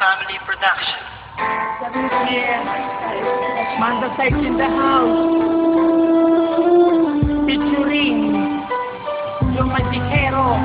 Family Production. Manda Sites in the house. Featuring yung Magikero.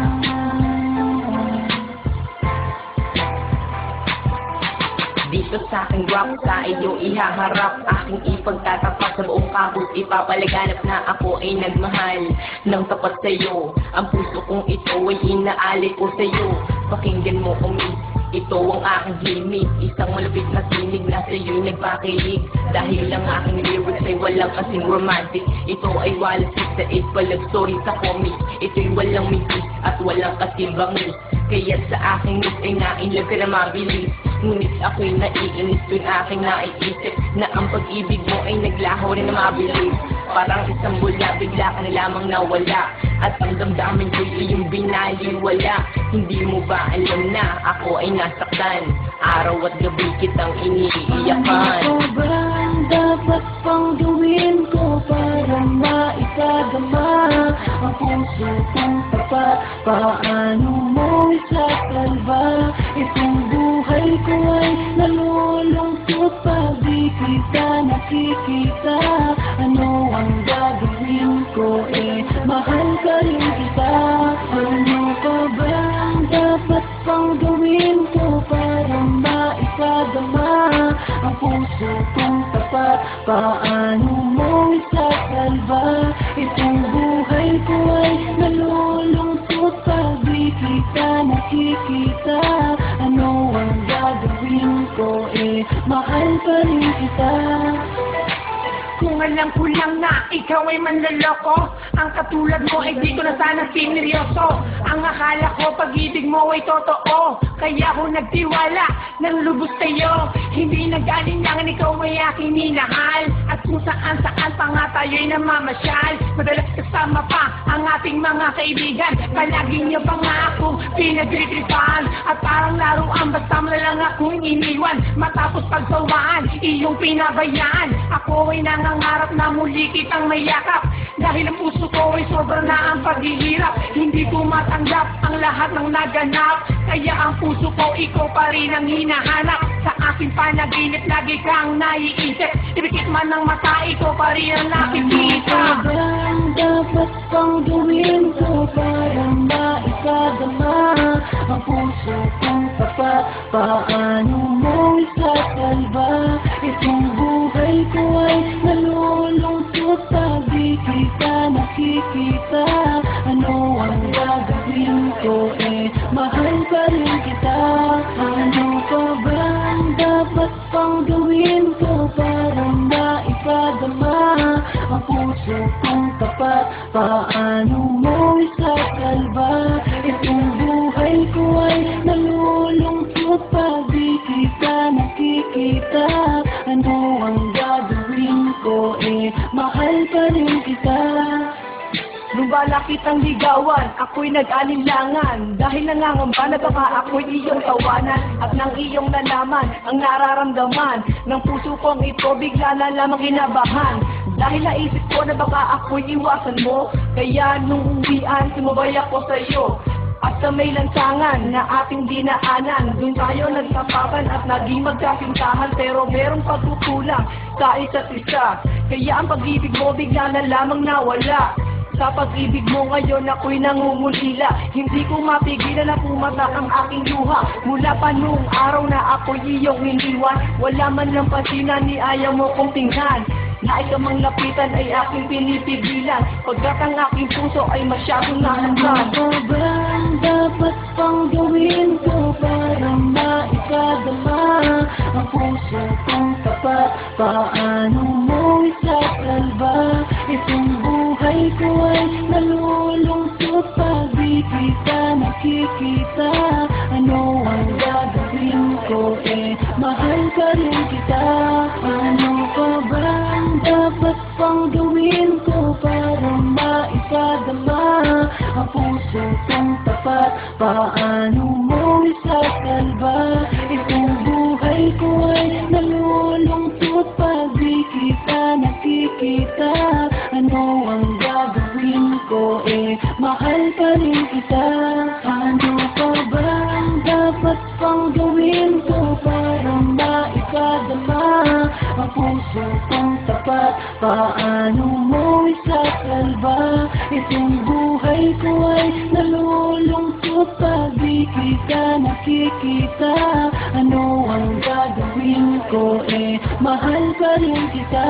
Dito sa aking rap, sa iyo ihaharap. Aking ipagtatapat sa buong campus. Ipapalaganap na ako ay nagmahal ng tapat sa'yo. Ang puso kong ito ay inaali ko sa'yo. Pakinggan mo umis, ito ang aking gimmick. Isang malapit na tinig na sa'yo'y nagpakilig. Dahil ang aking lyrics ay walang kasing romantic. Ito ay walang 6 na 8 palag story sa comic. Ito'y walang misis at walang kasing bangis. Kaya sa aking miss ay nainlove ka na mabilis. Ngunit ako'y naiinis tuwing aking naiisip na ang pag-ibig mo ay naglaho rin na mabilis. Parang isang bula, bigla ka na lamang nawala. At ang damdamin ko'y iyong binaliwala. Hindi mo ba alam na ako ay nasaktan? Araw at gabi kitang iniiyakan. Ano ba ang dapat pang gawin ko para maipadama ang puso kong tapat? Paano mo isasalba itong buhay ko ay nalulungkot pag di kita nakikita? Ano ang gagawin ko mahal ka rin kita. Ano pa ba ang dapat pang gawin ko para maipadama ang puso kong tapat? Paano mo isasalba itong buhay ko ay nalulungkot pag di kita nakikita? Ano ang gagawin ko mahal pa rin kita. Kung alam ko lang na ikaw ay manloloko, ang katulad mo ay dito na sana sineryoso. Ang akala ko pag-ibig mo ay totoo, kaya ako nagtiwala ng lubos sa'yo. Hindi nag-alinlangan, ikaw ay aking minahal. At kung saan pa nga tayo'y namamasyal, madalas kasama pa ang ating mga kaibigan. Palagi niyo pa nga akong pinagritripan, at parang laruan basta mo lang akong iniwan. Matapos pagsawaan, iyong pinabayaan, ako ay nangangarap na muli kitang mayakap. Dahil ang puso ko ay sobra na ang paghihirap. Hindi ko matanggap ang lahat ng naganap, kaya ang puso ko ikaw pa rin ang hinahanap. Sa aking panaginip lagi kang naiisip, ibigit man ng mata, ikaw pa rin ang nakikita. Ano ba ang dapat pang gawin ko para maipadama ang puso kong tapat? Paano mo isasalba itong buhay ko ay nalulungkot pag di kita nakikita? Ano ang gagawin ko mahal pa rin kita. Ano pa ba ang dapat pang gawin ko para maipadama ang puso kong tapat? Paano mo isasalba itong buhay ko ay nalulungkot pag di kita nakikita? Ano ang gagawin ko mahal pa rin kita. Nung bala kitang ligawan, ako'y nag-alinlangan. Dahil nangangamba na baka ako'y iyong tawanan, at nang iyong nalaman ang nararamdaman ng puso kong ito, bigla na lamang kinabahan. Dahil naisip ko na baka ako'y iwasan mo, kaya nung uwian, sumabay ako sa'yo. At sa may lansangan na ating dinaanan, dun tayo nagsapakan at naging magkasintahan. Pero merong pagkukulang sa isa't isa, kaya ang pag-ibig mo bigla na lamang nawala. Sa pag-ibig mo ngayon ako'y nangungulila, hindi ko mapigilan na pumatak ang aking luha. Mula pa nung araw na ako'y iyong iniwan, wala man lang pasinan ni ayaw mo kong tingnan. Nais ka mang lapitan ay aking pinipigilan, pagkat ang aking puso ay masyadong nahanggan. Ano ba ang dapat pang gawin ko para maipadama ang puso kong tapat? Paano mo isasalba itong buhay ko ay nalulungkot pag di kita nakikita? Ano ang gagawin ko mahal ka rin kita. Ano pa ba ang dapat pang gawin ko para maipadama ang puso kong tapat? Paano mo isasalba itong buhay ko ay nalulungkot pag di kita nakikita? Ano ang gagawin ko mahal pa rin kita. Ano pa ba ang dapat pang gawin ko para puso kong tapat, paano mo isasalba? Itong buhay ko ay nalulungkot pag di kita nakikita. Ano ang gagawin ko, mahal pa rin kita.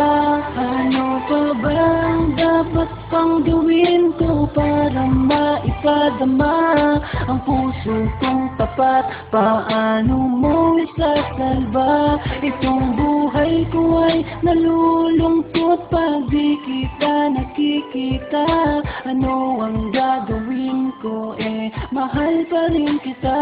Ano pa bang dapat pang gawin ko para maipadama ang puso kong tapat? Paano mo isasalba? Itong buhay ko ay nalulungkot pag di kita nakikita. Ano ang gagawin ko, mahal pa rin kita.